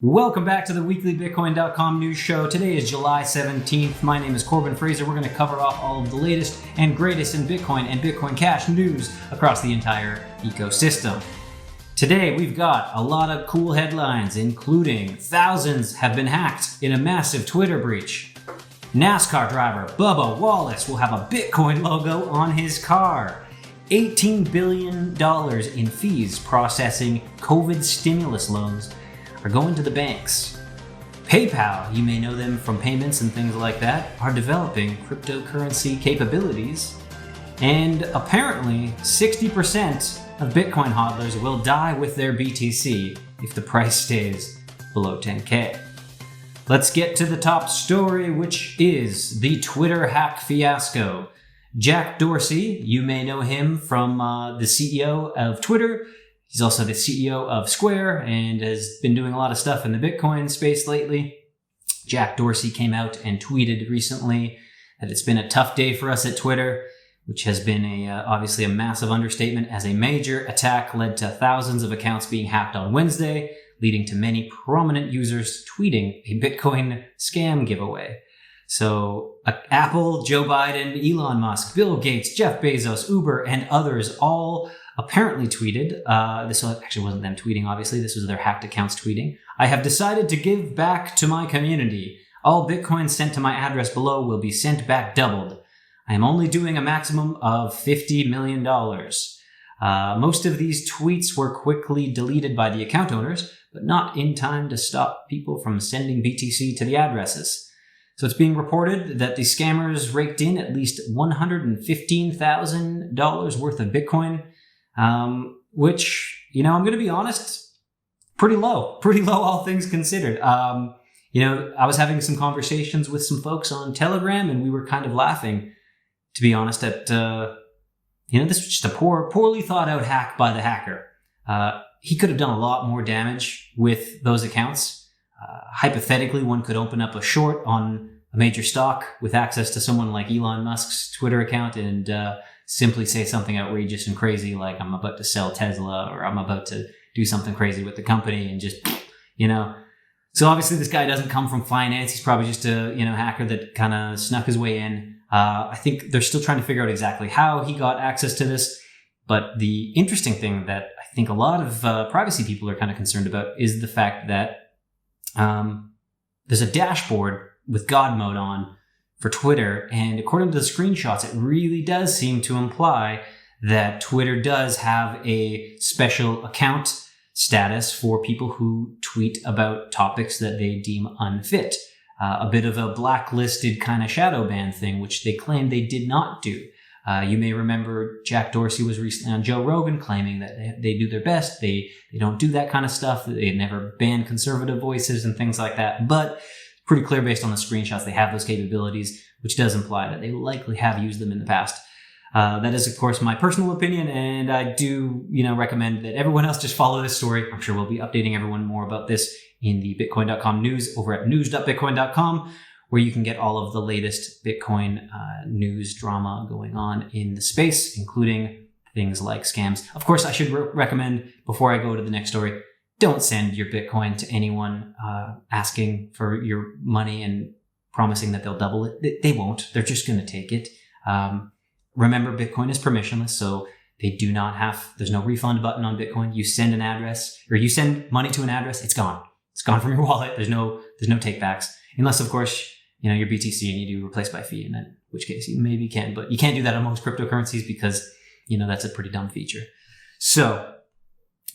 Welcome back to the weekly Bitcoin.com news show. Today is July 17th. My name is Corbin Fraser. We're going to cover off all of the latest and greatest in Bitcoin and Bitcoin Cash news across the entire ecosystem. Today we've got a lot of cool headlines, including thousands have been hacked in a massive Twitter breach. NASCAR driver Bubba Wallace will have a Bitcoin logo on his car. $18 billion in fees processing COVID stimulus loans are going to the banks. PayPal, you may know them from payments and things like that, are developing cryptocurrency capabilities. And apparently 60% of Bitcoin hodlers will die with their BTC if the price stays below 10K. Let's get to the top story, which is the Twitter hack fiasco. Jack Dorsey, you may know him from the CEO of Twitter. He's also the CEO of Square and has been doing a lot of stuff in the Bitcoin space lately. Jack Dorsey came out and tweeted recently that it's been a tough day for us at Twitter, which has been obviously a massive understatement, as a major attack led to thousands of accounts being hacked on Wednesday, leading to many prominent users tweeting a Bitcoin scam giveaway. So Apple, Joe Biden, Elon Musk, Bill Gates, Jeff Bezos, Uber, and others all apparently tweeted, this actually wasn't them tweeting, obviously, this was their hacked accounts tweeting, "I have decided to give back to my community. All Bitcoin sent to my address below will be sent back doubled. I am only doing a maximum of $50 million. Most of these tweets were quickly deleted by the account owners, but not in time to stop people from sending BTC to the addresses. So it's being reported that the scammers raked in at least $115,000 worth of Bitcoin, which, I'm going to be honest, pretty low all things considered. I was having some conversations with some folks on Telegram, and we were kind of laughing, to be honest, at, this was just a poorly thought out hack by the hacker. He could have done a lot more damage with those accounts. Hypothetically, one could open up a short on a major stock with access to someone like Elon Musk's Twitter account and simply say something outrageous and crazy like, I'm about to sell Tesla, or I'm about to do something crazy with the company, and just, So obviously this guy doesn't come from finance. He's probably just a, hacker that kind of snuck his way in. I think they're still trying to figure out exactly how he got access to this. But the interesting thing that I think a lot of privacy people are kind of concerned about is the fact that there's a dashboard with God mode on for Twitter, and according to the screenshots, it really does seem to imply that Twitter does have a special account status for people who tweet about topics that they deem unfit. A bit of a blacklisted kind of shadow ban thing, which they claim they did not do. You may remember Jack Dorsey was recently on Joe Rogan claiming that they do their best. They don't do that kind of stuff. They never ban conservative voices and things like that. But pretty clear based on the screenshots, they have those capabilities, which does imply that they likely have used them in the past. That is, of course, my personal opinion, and I do, recommend that everyone else just follow this story. I'm sure we'll be updating everyone more about this in the Bitcoin.com news over at news.bitcoin.com, where you can get all of the latest Bitcoin news drama going on in the space, including things like scams. Of course, I should recommend, before I go to the next story, don't send your Bitcoin to anyone asking for your money and promising that they'll double it. They won't. They're just going to take it. Remember, Bitcoin is permissionless, so they do not have, there's no refund button on Bitcoin. You send an address, or you send money to an address, it's gone. It's gone from your wallet. There's no take backs. Unless, of course, your BTC and you do replace by fee, and then in which case you maybe can, but you can't do that on most cryptocurrencies because, that's a pretty dumb feature. So,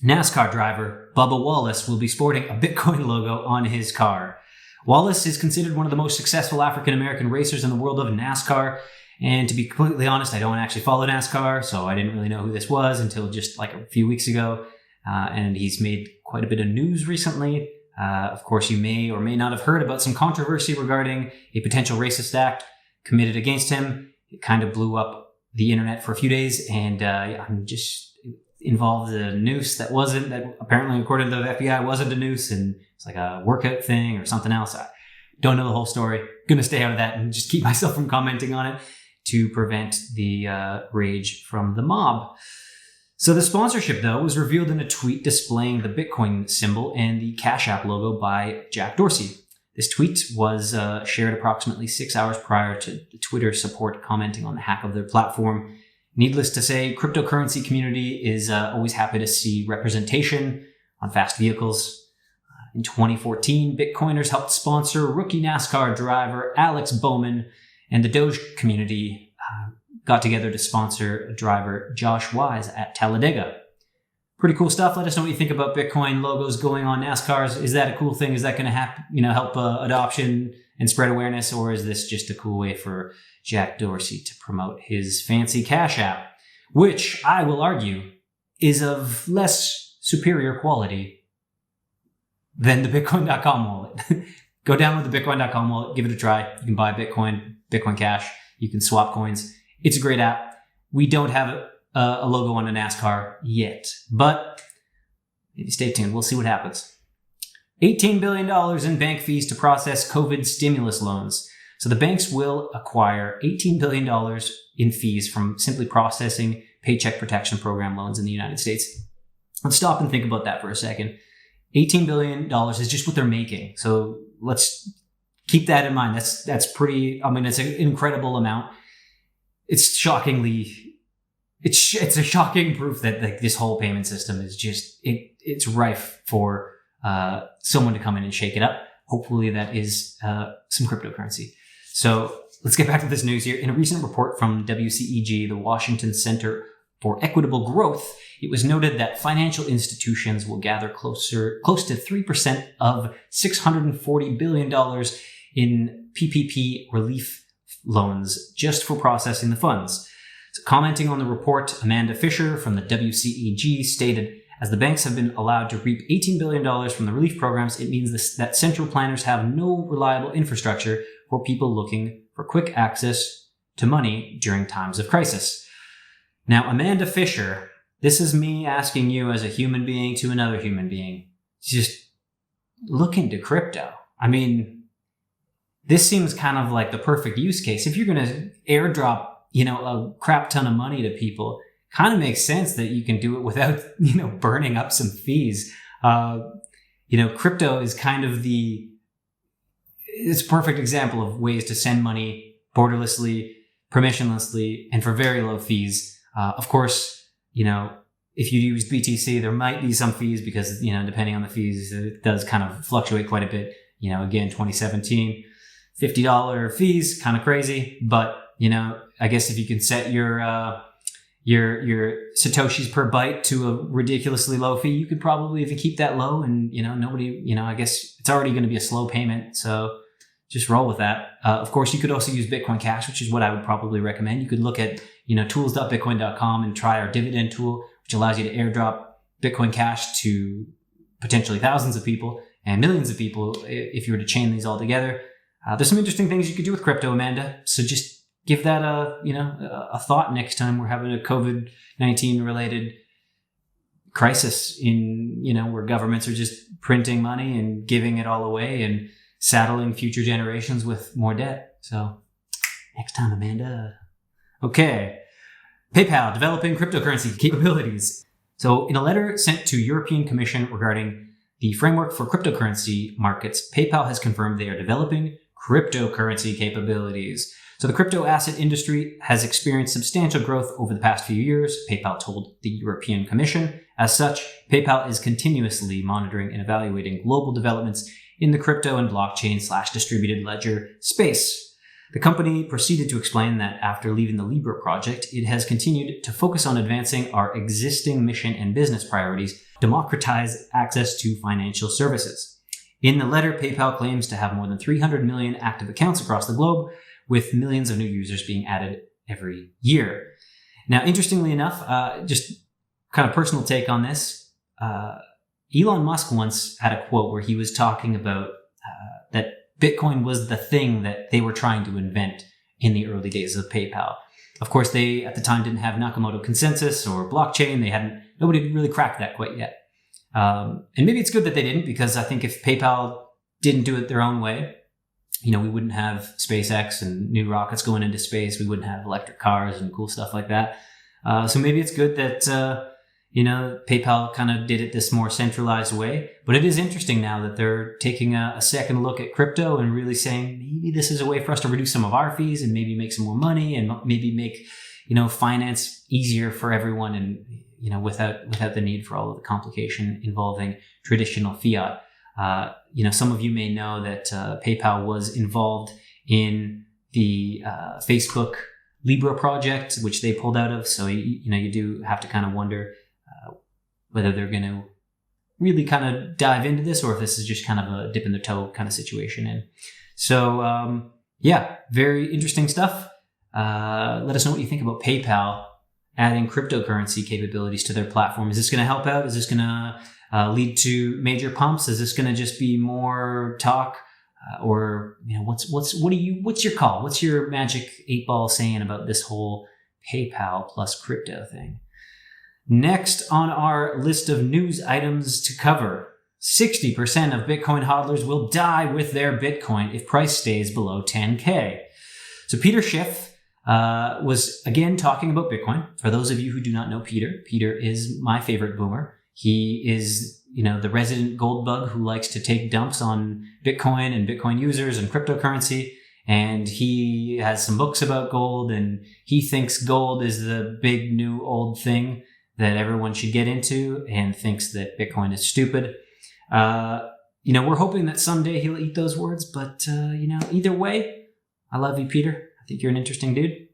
NASCAR driver Bubba Wallace will be sporting a Bitcoin logo on his car. Wallace is considered one of the most successful African-American racers in the world of NASCAR. And to be completely honest, I don't actually follow NASCAR, so I didn't really know who this was until just like a few weeks ago. And he's made quite a bit of news recently. Of course, you may or may not have heard about some controversy regarding a potential racist act committed against him. It kind of blew up the internet for a few days, and I'm just involved a noose that apparently, according to the FBI, wasn't a noose, and it's like a workout thing or something else. I don't know the whole story. Gonna stay out of that and just keep myself from commenting on it to prevent the rage from the mob. So the sponsorship, though, was revealed in a tweet displaying the Bitcoin symbol and the Cash App logo by Jack Dorsey. This tweet was shared approximately 6 hours prior to the Twitter support commenting on the hack of their platform. Needless to say, cryptocurrency community is always happy to see representation on fast vehicles. In 2014, Bitcoiners helped sponsor rookie NASCAR driver Alex Bowman, and the Doge community got together to sponsor driver Josh Wise at Talladega. Pretty cool stuff. Let us know what you think about Bitcoin logos going on NASCARs. Is that a cool thing? Is that going to help adoption and spread awareness, or is this just a cool way for Jack Dorsey to promote his fancy Cash App, which I will argue is of less superior quality than the Bitcoin.com wallet? Go down with the Bitcoin.com wallet, give it a try. You can buy Bitcoin, Bitcoin Cash. You can swap coins. It's a great app. We don't have a logo on a NASCAR yet, but maybe stay tuned. We'll see what happens. $18 billion in bank fees to process COVID stimulus loans. So the banks will acquire $18 billion in fees from simply processing Paycheck Protection Program loans in the United States. Let's stop and think about that for a second. $18 billion is just what they're making. So let's keep that in mind. That's pretty, it's an incredible amount. It's a shocking proof that this whole payment system is just, it's rife for someone to come in and shake it up. Hopefully that is some cryptocurrency. So let's get back to this news here. In a recent report from WCEG, the Washington Center for Equitable Growth, it was noted that financial institutions will gather close to 3% of $640 billion in PPP relief loans just for processing the funds. So commenting on the report, Amanda Fisher from the WCEG stated, as the banks have been allowed to reap $18 billion from the relief programs, it means that central planners have no reliable infrastructure for people looking for quick access to money during times of crisis. Now, Amanda Fisher, this is me asking you as a human being to another human being, just look into crypto. This seems kind of like the perfect use case. If you're going to airdrop, a crap ton of money to people, kind of makes sense that you can do it without, burning up some fees. Crypto is kind of it's a perfect example of ways to send money borderlessly, permissionlessly, and for very low fees. Of course, if you use BTC, there might be some fees because, depending on the fees, it does kind of fluctuate quite a bit. Again, 2017, $50 fees, kind of crazy. But, I guess if you can set your Satoshis per byte to a ridiculously low fee, you could probably, if you keep that low and, nobody, I guess it's already going to be a slow payment. So just roll with that. Of course, you could also use Bitcoin Cash, which is what I would probably recommend. You could look at, tools.bitcoin.com and try our dividend tool, which allows you to airdrop Bitcoin Cash to potentially thousands of people and millions of people if you were to chain these all together. There's some interesting things you could do with crypto, Amanda. So just give that a thought next time we're having a COVID-19 related crisis in, where governments are just printing money and giving it all away and saddling future generations with more debt. So next time, Amanda. Okay. PayPal developing cryptocurrency capabilities. So in a letter sent to European Commission regarding the framework for cryptocurrency markets, PayPal has confirmed they are developing cryptocurrency capabilities. So the crypto asset industry has experienced substantial growth over the past few years, PayPal told the European Commission. As such, PayPal is continuously monitoring and evaluating global developments in the crypto and blockchain/distributed ledger space. The company proceeded to explain that after leaving the Libra project, it has continued to focus on advancing our existing mission and business priorities, democratize access to financial services. In the letter, PayPal claims to have more than 300 million active accounts across the globe, with millions of new users being added every year. Now, interestingly enough, just kind of personal take on this, Elon Musk once had a quote where he was talking about that Bitcoin was the thing that they were trying to invent in the early days of PayPal. Of course, they at the time didn't have Nakamoto consensus or blockchain. Nobody had really cracked that quite yet. And maybe it's good that they didn't, because I think if PayPal didn't do it their own way, we wouldn't have SpaceX and new rockets going into space. We wouldn't have electric cars and cool stuff like that. So maybe it's good that PayPal kind of did it this more centralized way. But it is interesting now that they're taking a second look at crypto and really saying, maybe this is a way for us to reduce some of our fees and maybe make some more money and maybe make, finance easier for everyone and, without the need for all of the complication involving traditional fiat. Some of you may know that PayPal was involved in the Facebook Libra project, which they pulled out of. So, you do have to kind of wonder whether they're going to really kind of dive into this or if this is just kind of a dip in the toe kind of situation. And so, very interesting stuff. Let us know what you think about PayPal adding cryptocurrency capabilities to their platform. Is this going to help out? Is this going to lead to major pumps? Is this going to just be more talk? Or what's your call? What's your magic 8-ball saying about this whole PayPal plus crypto thing? Next on our list of news items to cover, 60% of Bitcoin hodlers will die with their Bitcoin if price stays below 10K. So Peter Schiff was again talking about Bitcoin. For those of you who do not know Peter is my favorite boomer. He is, the resident gold bug who likes to take dumps on Bitcoin and Bitcoin users and cryptocurrency. And he has some books about gold, and he thinks gold is the big new old thing that everyone should get into, and thinks that Bitcoin is stupid. We're hoping that someday he'll eat those words, but, either way, I love you, Peter. I think you're an interesting dude.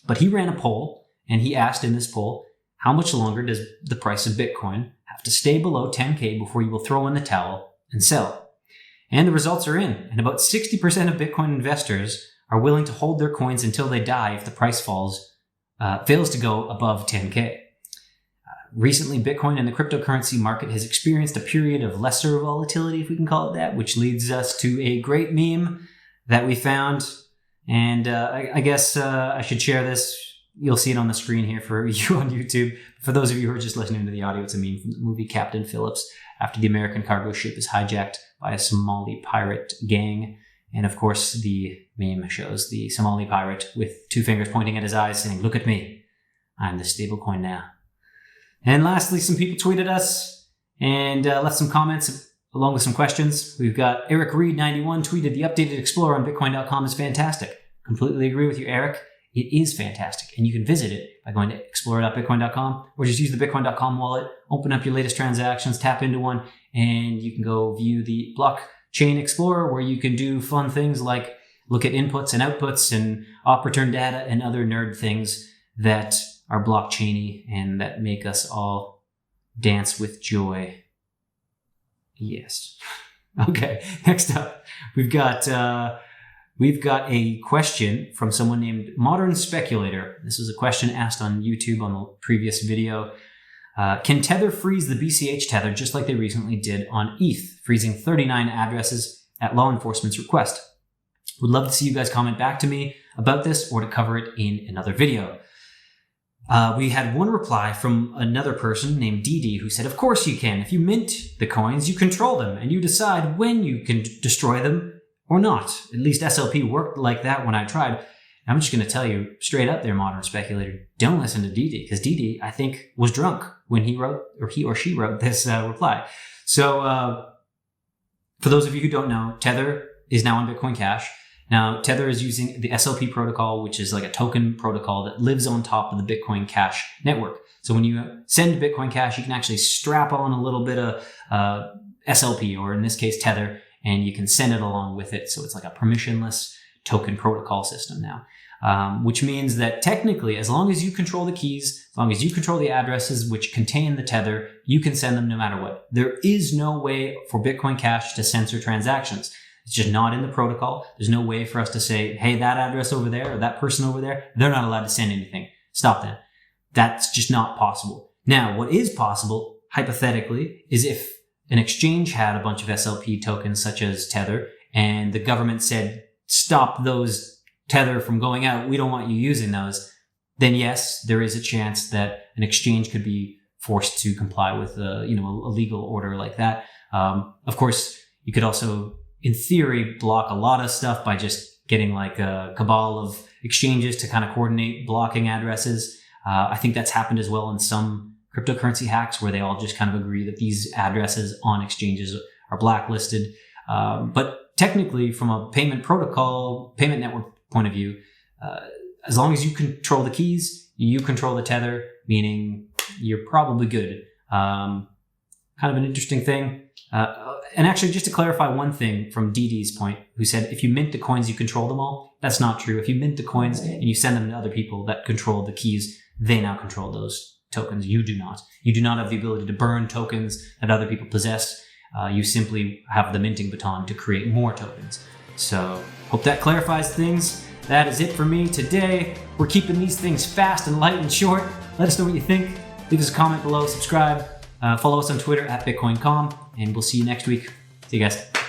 But he ran a poll, and he asked in this poll, how much longer does the price of Bitcoin have to stay below 10K before you will throw in the towel and sell? And the results are in, and about 60% of Bitcoin investors are willing to hold their coins until they die if the price fails to go above 10K. Recently, Bitcoin and the cryptocurrency market has experienced a period of lesser volatility, if we can call it that, which leads us to a great meme that we found. And I guess I should share this. You'll see it on the screen here for you on YouTube. For those of you who are just listening to the audio, it's a meme from the movie Captain Phillips after the American cargo ship is hijacked by a Somali pirate gang. And of course, the meme shows the Somali pirate with two fingers pointing at his eyes saying, "Look at me. I'm the stablecoin now." And lastly, some people tweeted us and left some comments along with some questions. We've got Eric Reed 91 tweeted, "The updated Explorer on Bitcoin.com is fantastic." Completely agree with you, Eric. It is fantastic. And you can visit it by going to explorer.bitcoin.com or just use the bitcoin.com wallet, open up your latest transactions, tap into one, and you can go view the blockchain Explorer where you can do fun things like look at inputs and outputs and op return data and other nerd things that are blockchainy and that make us all dance with joy. Yes. Okay. Next up, we've got a question from someone named Modern Speculator. This was a question asked on YouTube on the previous video. Can Tether freeze the BCH tether just like they recently did on ETH, freezing 39 addresses at law enforcement's request? Would love to see you guys comment back to me about this or to cover it in another video. We had one reply from another person named Dee who said, "Of course you can. If you mint the coins, you control them and you decide when you can destroy them or not. At least SLP worked like that when I tried." I'm just going to tell you straight up there, Modern Speculator, don't listen to Dee because Dee, I think, was drunk when he or she wrote this reply. So for those of you who don't know, Tether is now on Bitcoin Cash. Now, Tether is using the SLP protocol, which is like a token protocol that lives on top of the Bitcoin Cash network. So when you send Bitcoin Cash, you can actually strap on a little bit of SLP, or in this case, Tether, and you can send it along with it. So it's like a permissionless token protocol system now, which means that technically, as long as you control the keys, as long as you control the addresses which contain the tether, you can send them no matter what. There is no way for Bitcoin Cash to censor transactions. It's just not in the protocol. There's no way for us to say, hey, that address over there or that person over there, they're not allowed to send anything. Stop that. That's just not possible. Now, what is possible, hypothetically, is if an exchange had a bunch of SLP tokens such as Tether, and the government said, stop those Tether from going out, we don't want you using those, then yes, there is a chance that an exchange could be forced to comply with a legal order like that. Of course, you could also, in theory, block a lot of stuff by just getting like a cabal of exchanges to kind of coordinate blocking addresses. I think that's happened as well in some cryptocurrency hacks where they all just kind of agree that these addresses on exchanges are blacklisted. But technically, from a payment protocol, payment network point of view, as long as you control the keys, you control the tether, meaning you're probably good. Kind of an interesting thing. And actually, just to clarify one thing from DD's point, who said, if you mint the coins, you control them all. That's not true. If you mint the coins and you send them to other people that control the keys, they now control those tokens. You do not. You do not have the ability to burn tokens that other people possess. You simply have the minting baton to create more tokens. So, hope that clarifies things. That is it for me today. We're keeping these things fast and light and short. Let us know what you think. Leave us a comment below, subscribe, follow us on Twitter at Bitcoin.com, and we'll see you next week. See you guys.